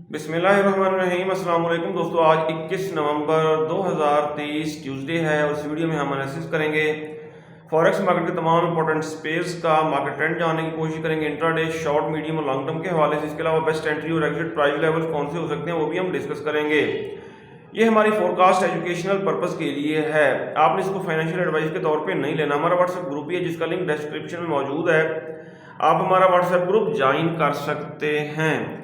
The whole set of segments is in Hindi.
बिस्मिल्लाहिर्रहमानिर्रहीम। अस्सलाम वालेकुम दोस्तों, आज 21 नवंबर 2023 ट्यूसडे है और इस वीडियो में हम एनालिसिस करेंगे फॉरेक्स मार्केट के तमाम इंपॉर्टेंट स्पेस का मार्केट ट्रेंड जानने की कोशिश करेंगे इंट्राडे, शॉर्ट, मीडियम और लॉन्ग टर्म के हवाले से। इसके अलावा बेस्ट एंट्री और एग्जिट प्राइस लेवल कौन से हो सकते हैं वो भी हम डिस्कस करेंगे। ये हमारी फोरकास्ट एजुकेशनल पर्पस के लिए है, आपने इसको फाइनेंशियल एडवाइस के तौर पे नहीं लेना। हमारा व्हाट्सएप ग्रुप भी है जिसका लिंक डिस्क्रिप्शन में मौजूद है, आप हमारा व्हाट्सएप ग्रुप ज्वाइन कर सकते हैं।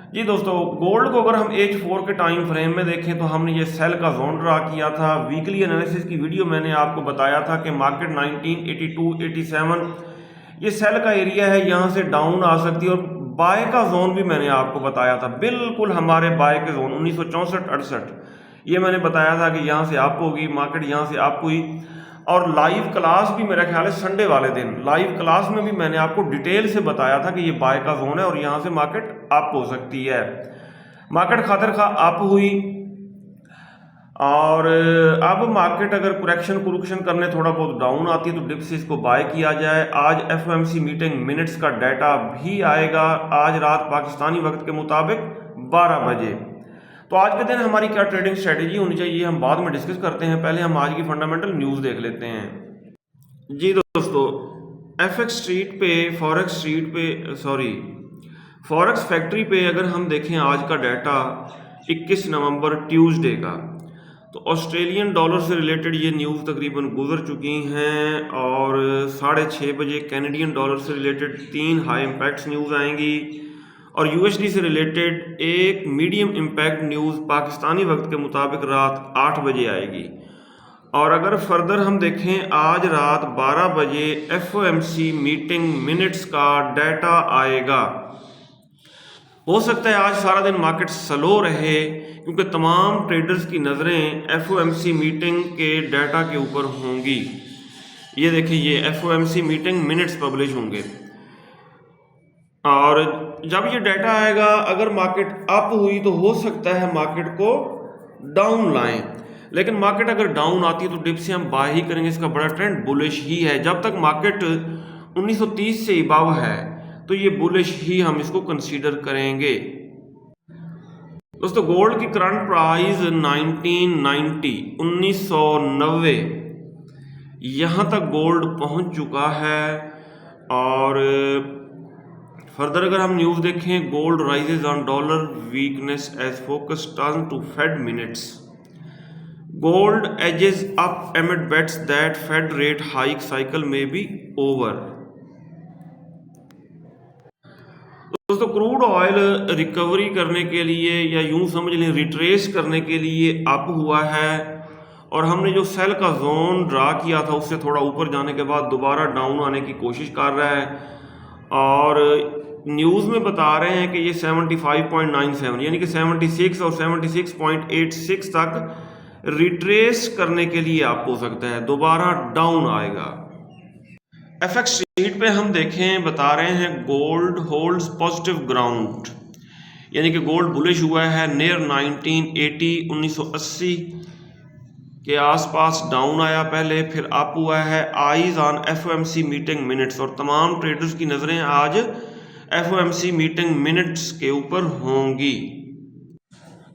जी दोस्तों, गोल्ड को अगर हम H4 के टाइम फ्रेम में देखें तो हमने ये सेल का जोन ड्रा किया था। वीकली एनालिसिस की वीडियो मैंने आपको बताया था कि मार्केट 1982 87 ये सेल का एरिया है, यहाँ से डाउन आ सकती है। और बाय का जोन भी मैंने आपको बताया था, बिल्कुल हमारे बाय के जोन 1964-68 ये मैंने बताया था कि यहाँ से अप होगी मार्केट, यहाँ से अप हुई। और लाइव क्लास भी मेरा ख्याल है संडे वाले दिन लाइव क्लास में भी मैंने आपको डिटेल से बताया था कि ये बाय का जोन है और यहाँ से मार्केट अप हो सकती है। मार्केट खातिर खा अप हुई और अब मार्केट अगर कुरेक्शन करने थोड़ा बहुत डाउन आती है तो डिप से इसको बाय किया जाए। आज FOMC मीटिंग मिनट्स का डाटा भी आएगा, आज रात पाकिस्तानी वक्त के मुताबिक 12 बजे। तो आज के दिन हमारी क्या ट्रेडिंग स्ट्रेटेजी होनी चाहिए हम बाद में डिस्कस करते हैं, पहले हम आज की फंडामेंटल न्यूज़ देख लेते हैं। जी दोस्तों, FX स्ट्रीट पे फॉरेक्स फैक्ट्री पे अगर हम देखें आज का डाटा 21 नवंबर ट्यूसडे का, तो ऑस्ट्रेलियन डॉलर से रिलेटेड ये न्यूज़ तकरीबन गुजर चुकी हैं और 6:30 बजे कैनेडियन डॉलर से रिलेटेड 3 हाई इम्पैक्ट्स न्यूज़ आएंगी और USD से रिलेटेड एक मीडियम इम्पैक्ट न्यूज़ पाकिस्तानी वक्त के मुताबिक रात 8 बजे आएगी। और अगर फर्दर हम देखें, आज रात 12 बजे FOMC मीटिंग मिनट्स का डाटा आएगा। हो सकता है आज सारा दिन मार्केट स्लो रहे क्योंकि तमाम ट्रेडर्स की नज़रें FOMC मीटिंग के डाटा के ऊपर होंगी। ये देखिए, ये FOMC मीटिंग मिनट्स पब्लिश होंगे और जब ये डाटा आएगा अगर मार्केट अप हुई तो हो सकता है मार्केट को डाउन लाएं, लेकिन मार्केट अगर डाउन आती है तो डिप से हम बाय ही करेंगे। इसका बड़ा ट्रेंड बुलिश ही है, जब तक मार्केट 1930 से अबव है तो ये बुलिश ही हम इसको कंसीडर करेंगे। दोस्तों, गोल्ड की करंट प्राइस 1990 यहाँ तक गोल्ड पहुँच चुका है। और फर्दर अगर हम न्यूज़ देखें, gold rises on dollar weakness as focus turn to Fed minutes, gold edges up amid bets that Fed rate hike cycle may be over. दोस्तों, क्रूड ऑयल रिकवरी करने के लिए या यूं समझ लें रिट्रेस करने के लिए अप हुआ है और हमने जो सेल का जोन ड्रा किया था उससे थोड़ा ऊपर जाने के बाद दोबारा डाउन आने की कोशिश कर रहा है और न्यूज़ में बता रहे हैं कि ये 75.97 यानी कि 76 और 76.86 तक रिट्रेस करने के लिए आप हो सकता है, दोबारा डाउन आएगा। FX स्ट्रीट पे हम देखें, बता रहे हैं गोल्ड होल्ड्स पॉजिटिव ग्राउंड, यानी कि गोल्ड बुलिश हुआ है नियर 1980 के आसपास डाउन आया पहले, फिर अप हुआ है। Eyes on FOMC meeting minutes और तमाम ट्रेडर्स की नज़रें आज FOMC मीटिंग मिनट्स के ऊपर होंगी।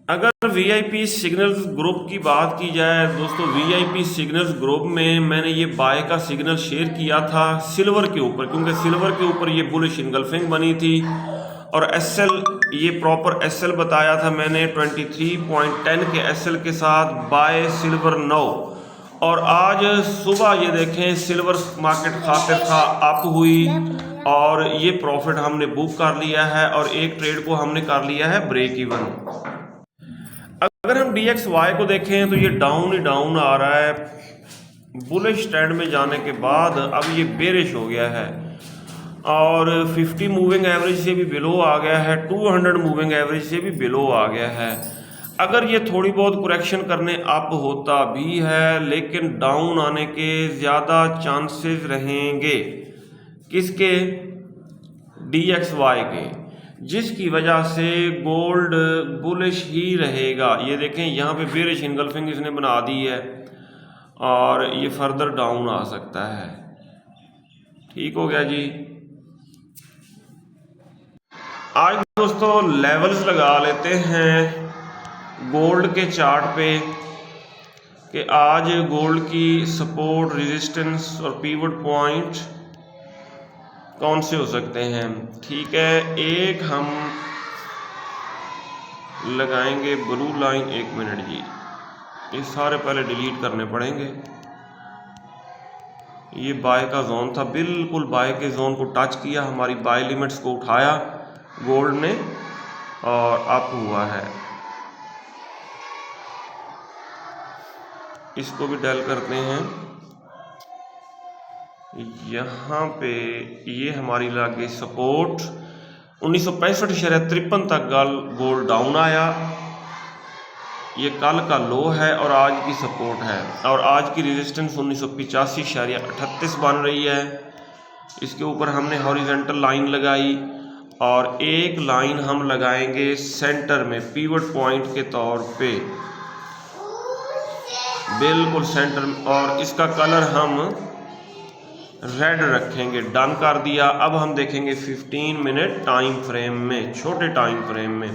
अगर VIP सिग्नल्स ग्रुप की बात की जाए दोस्तों, VIP सिग्नल्स ग्रुप में मैंने ये बाय का सिग्नल शेयर किया था सिल्वर के ऊपर, क्योंकि सिल्वर के ऊपर ये बुलिश इनगल्फिंग बनी थी और SL ये प्रॉपर SL बताया था मैंने 23.10 के SL के साथ बाय सिल्वर 9। और आज सुबह ये देखें सिल्वर मार्केट खातिर खा अप हुई और ये प्रॉफिट हमने बुक कर लिया है और एक ट्रेड को हमने कर लिया है ब्रेक इवन। अगर हम DXY को देखें तो ये डाउन ही डाउन आ रहा है, बुलिश ट्रेंड में जाने के बाद अब ये बेरिश हो गया है और 50 मूविंग एवरेज से भी बिलो आ गया है, 200 मूविंग एवरेज से भी बिलो आ गया है। अगर ये थोड़ी बहुत करेक्शन करने अप होता भी है लेकिन डाउन आने के ज़्यादा चांसेस रहेंगे, किसके? DXY के, जिसकी वजह से गोल्ड बुलिश ही रहेगा। ये देखें यहाँ पे बेरिश इनगल्फिंग इसने बना दी है और ये फर्दर डाउन आ सकता है। ठीक हो गया जी। आज दोस्तों लेवल्स लगा लेते हैं गोल्ड के चार्ट पे कि आज गोल्ड की सपोर्ट, रेजिस्टेंस और पिवट पॉइंट कौन से हो सकते हैं। ठीक है, एक हम लगाएंगे ब्लू लाइन। 1 मिनट जी, ये सारे पहले डिलीट करने पड़ेंगे। ये बाय का जोन था, बिल्कुल बाय के जोन को टच किया, हमारी बाय लिमिट्स को उठाया गोल्ड ने और अप हुआ है। इसको भी डेल करते हैं। यहाँ पे ये हमारी लागे सपोर्ट 1965.53 तक गोल्ड डाउन आया। ये कल का लो है और आज की सपोर्ट है, और आज की रेजिस्टेंस 1985.38 बन रही है। इसके ऊपर हमने हॉरिजॉन्टल लाइन लगाई और एक लाइन हम लगाएंगे सेंटर में पिवट पॉइंट के तौर पे, बिल्कुल सेंटर में, और इसका कलर हम रेड रखेंगे। डन कर दिया। अब हम देखेंगे 15 मिनट टाइम फ्रेम में, छोटे टाइम फ्रेम में।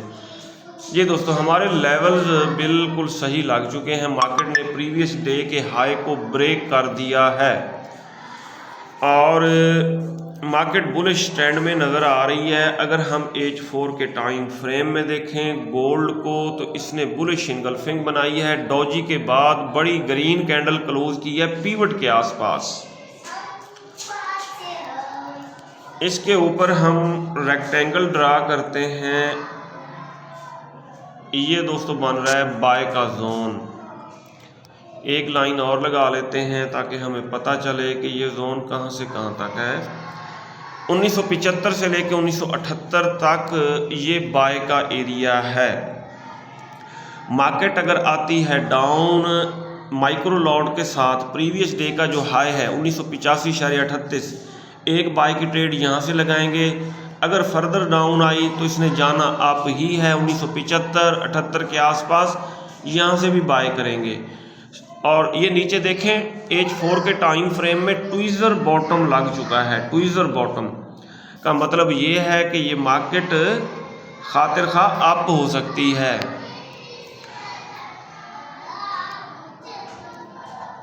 ये दोस्तों हमारे लेवल्स बिल्कुल सही लग चुके हैं। मार्केट ने प्रीवियस डे के हाई को ब्रेक कर दिया है और मार्केट बुलिश ट्रेंड में नज़र आ रही है। अगर हम H4 के टाइम फ्रेम में देखें गोल्ड को, तो इसने बुलिश इंगल्फिंग बनाई है। डोजी के बाद बड़ी ग्रीन कैंडल क्लोज की है पिवट के आसपास। इसके ऊपर हम रेक्टेंगल ड्रा करते हैं। ये दोस्तों बन रहा है बाय का जोन। एक लाइन और लगा लेते हैं ताकि हमें पता चले कि ये जोन कहाँ से कहाँ तक है। 1975 से लेकर 1978 तक ये बाय का एरिया है। मार्केट अगर आती है डाउन माइक्रो लॉट के साथ, प्रीवियस डे का जो हाई है 1985.38, एक बाय की ट्रेड यहाँ से लगाएंगे। अगर फर्दर डाउन आई तो इसने जाना अप ही है 1975-78 के आसपास, यहाँ से भी बाय करेंगे। और ये नीचे देखें H4 के टाइम फ्रेम में ट्विज़र बॉटम लग चुका है। ट्विज़र बॉटम का मतलब ये है कि ये मार्केट खातिर खा अप हो सकती है।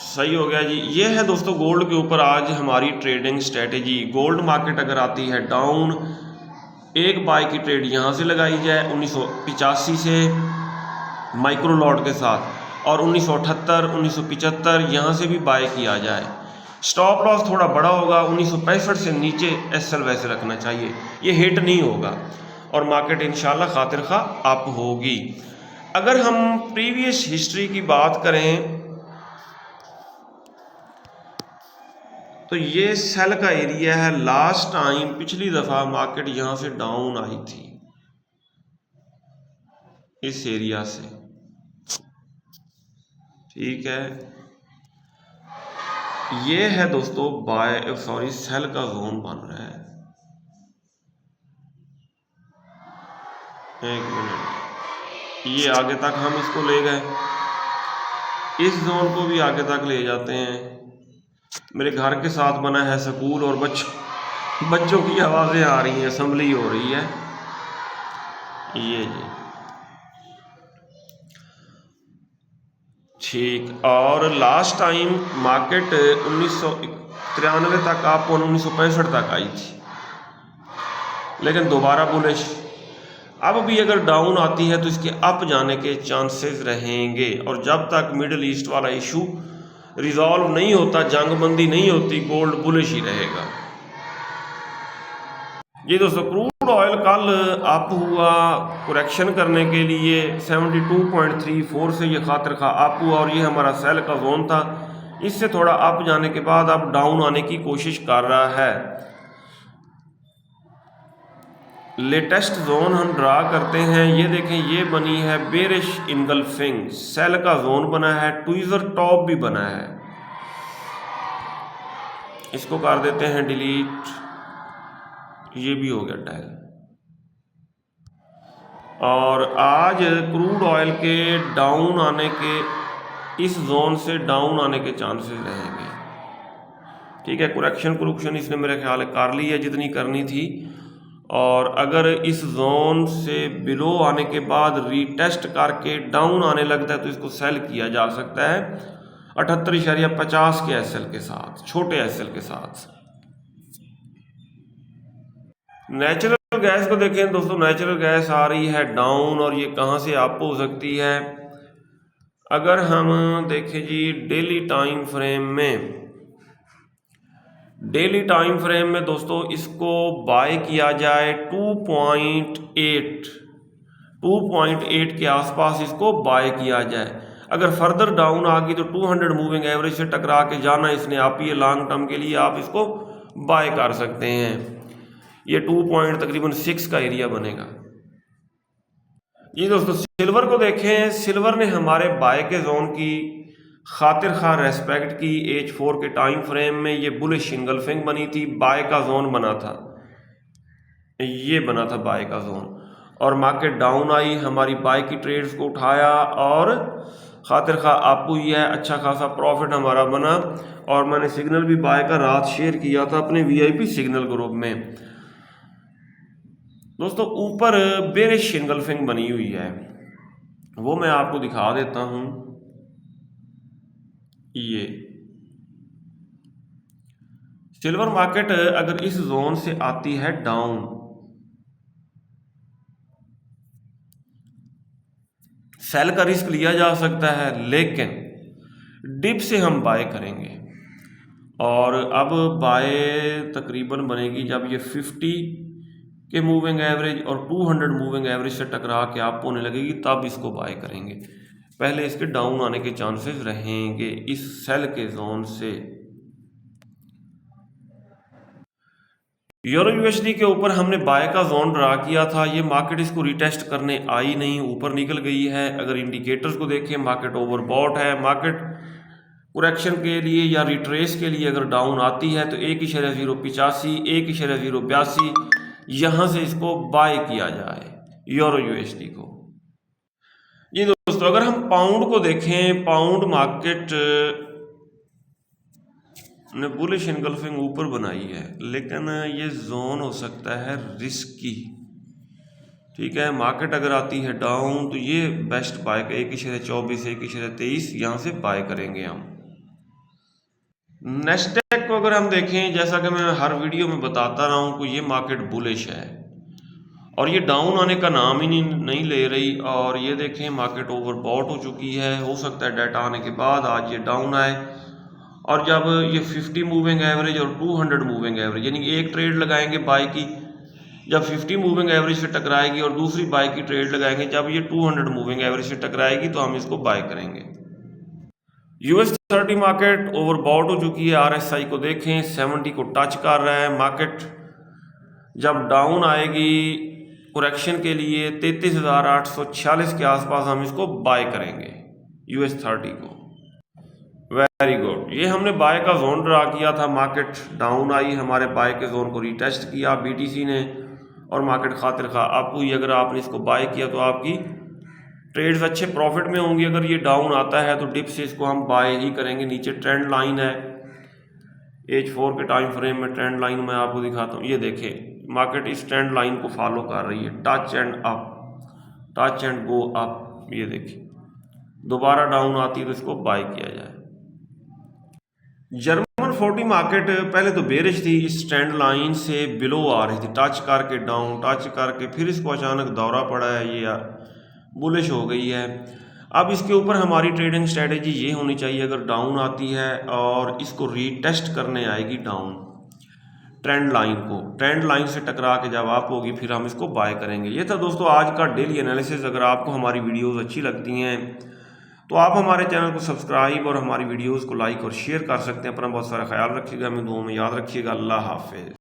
सही हो गया जी। ये है दोस्तों गोल्ड के ऊपर आज हमारी ट्रेडिंग स्ट्रेटेजी। गोल्ड मार्केट अगर आती है डाउन, एक बाय की ट्रेड यहाँ से लगाई जाए 1985 से माइक्रो लॉट के साथ, और 1978, 1975 यहाँ से भी बाय किया जाए। स्टॉप लॉस थोड़ा बड़ा होगा, 1965 से नीचे एसएल वैसे रखना चाहिए, ये हिट नहीं होगा और मार्केट इंशाल्लाह खातिर खा अप होगी। अगर हम प्रीवियस हिस्ट्री की बात करें तो ये सेल का एरिया है। लास्ट टाइम पिछली दफा मार्केट यहां से डाउन आई थी, इस एरिया से। ठीक है, ये है दोस्तों सेल का जोन बन रहा है। 1 मिनट, ये आगे तक हम इसको ले गए, इस जोन को भी आगे तक ले जाते हैं। मेरे घर के साथ बना है स्कूल और बच्चों की आवाज़ें आ रही हैं, असेंबली हो रही है। ये जी ठीक। और लास्ट टाइम मार्केट 1993 तक आप 1965 तक आई थी, लेकिन दोबारा बुलिश। अब भी अगर डाउन आती है तो इसके अप जाने के चांसेस रहेंगे, और जब तक मिडिल ईस्ट वाला इशू रिजॉल्व नहीं होता, जंगबंदी नहीं होती, गोल्ड बुलिश ही रहेगा। ये दोस्तों क्रूड ऑयल कल अप हुआ करेक्शन करने के लिए 72.34 से ये खातिर खा अप हुआ, और ये हमारा सेल का जोन था। इससे थोड़ा अप जाने के बाद अब डाउन आने की कोशिश कर रहा है। लेटेस्ट जोन हम ड्रा करते हैं। ये देखें, ये बनी है बेरिश इनगल्फिंग, सेल का जोन बना है, ट्विज़र टॉप भी बना है। इसको कर देते हैं डिलीट, ये भी हो गया टैग। और आज क्रूड ऑयल के डाउन आने के, इस जोन से डाउन आने के चांसेस रहेंगे। ठीक है, करेक्शन इसने मेरे ख्याल कर ली है जितनी करनी थी, और अगर इस जोन से बिलो आने के बाद रीटेस्ट करके डाउन आने लगता है तो इसको सेल किया जा सकता है 78.50 के एसएल के साथ, छोटे एसएल के साथ। नेचुरल गैस को देखें दोस्तों, नेचुरल गैस आ रही है डाउन और ये कहां से अप हो सकती है। अगर हम देखें जी डेली टाइम फ्रेम में दोस्तों इसको बाय किया जाए 2.8 के आसपास इसको बाय किया जाए। अगर फर्दर डाउन आ गई तो 200 मूविंग एवरेज से टकरा के जाना इसने आप ही लॉन्ग टर्म के लिए आप इसको बाय कर सकते हैं। ये 2.6 का एरिया बनेगा। ये दोस्तों सिल्वर को देखें, सिल्वर ने हमारे बाय के जोन की खातिर खा रेस्पेक्ट की। H4 के टाइम फ्रेम में ये बुलिश सिंगल फिंग बनी थी, बाय का जोन बना था, ये बना था बाय का जोन, और मार्केट डाउन आई, हमारी बाय की ट्रेड्स को उठाया और खातिर खा अप हुई है, अच्छा खासा प्रॉफिट हमारा बना। और मैंने सिग्नल भी बाय का रात शेयर किया था अपने VIP सिग्नल ग्रुप में। दोस्तों ऊपर बेरिश सिंगल फिंग बनी हुई है, वो मैं आपको दिखा देता हूं। ये सिल्वर मार्केट अगर इस जोन से आती है डाउन, सेल का रिस्क लिया जा सकता है, लेकिन डिप से हम बाय करेंगे। और अब बाय तकरीबन बनेगी जब ये 50 के मूविंग एवरेज और 200 मूविंग एवरेज से टकरा के आप होने लगेगी, तब इसको बाय करेंगे। पहले इसके डाउन आने के चांसेस रहेंगे इस सेल के जोन से। यूरो USD के ऊपर हमने बाय का जोन ड्रा किया था, ये मार्केट इसको रिटेस्ट करने आई नहीं, ऊपर निकल गई है। अगर इंडिकेटर्स को देखें मार्केट ओवरबॉट है। मार्केट करेक्शन के लिए या रिट्रेस के लिए अगर डाउन आती है तो 1.085, 1.082 यहां से इसको बाय किया जाए यूरो USD को। ये दोस्तों अगर हम पाउंड को देखें, पाउंड मार्केट ने बुलिश एनगल्फिंग ऊपर बनाई है, लेकिन ये जोन हो सकता है रिस्की। ठीक है, मार्केट अगर आती है डाउन तो ये बेस्ट बाय का 1.24, 1.23 यहां से बाय करेंगे हम। नेस्डेक को अगर हम देखें, जैसा कि मैं हर वीडियो में बताता रहा हूं कि ये मार्केट बुलिश है और ये डाउन आने का नाम ही नहीं ले रही। और ये देखें मार्केट ओवरबॉट हो चुकी है, हो सकता है डाटा आने के बाद आज ये डाउन आए। और जब ये 50 मूविंग एवरेज और 200 मूविंग एवरेज, यानी एक ट्रेड लगाएंगे बाय की जब 50 मूविंग एवरेज से टकराएगी और दूसरी बाय की ट्रेड लगाएंगे जब ये 200 मूविंग एवरेज से टकराएगी, तो हम इसको बाय करेंगे। US 30 मार्केट ओवरबॉट हो चुकी है। RSI को देखें 70 को टच कर रहा है। मार्केट जब डाउन आएगी करेक्शन के लिए 33,846 के आसपास हम इसको बाय करेंगे US 30 को। वेरी गुड, ये हमने बाय का जोन ड्रा किया था, मार्केट डाउन आई, हमारे बाय के जोन को रिटेस्ट किया BTC ने और मार्केट खातिर खा अप हुई। अगर आपने इसको बाय किया तो आपकी ट्रेड्स अच्छे प्रॉफिट में होंगी। अगर ये डाउन आता है तो डिप से इसको हम बाय ही करेंगे। नीचे ट्रेंड लाइन है, H4 के टाइम फ्रेम में ट्रेंड लाइन मैं आपको दिखाता हूँ। ये देखें मार्केट इस ट्रेंड लाइन को फॉलो कर रही है, touch and up, touch and go up. ये देखिए दोबारा डाउन आती है तो इसको बाय किया जाए। जर्मन 40 मार्केट पहले तो बेरिश थी, इस ट्रेंड लाइन से बिलो आ रही थी, टच करके डाउन, टच करके फिर इसको अचानक दौरा पड़ा है, ये बुलिश हो गई है। अब इसके ऊपर हमारी ट्रेडिंग स्ट्रेटेजी ये होनी चाहिए, अगर डाउन आती है और इसको रीटेस्ट करने आएगी डाउन ट्रेंड लाइन को, ट्रेंड लाइन से टकरा के जब आप होगी फिर हम इसको बाय करेंगे। ये था दोस्तों आज का डेली एनालिसिस। अगर आपको हमारी वीडियोस अच्छी लगती हैं तो आप हमारे चैनल को सब्सक्राइब और हमारी वीडियोस को लाइक और शेयर कर सकते हैं। अपना बहुत सारा ख्याल रखिएगा, हमें दुआ में याद रखिएगा। अल्लाह हाफिज़।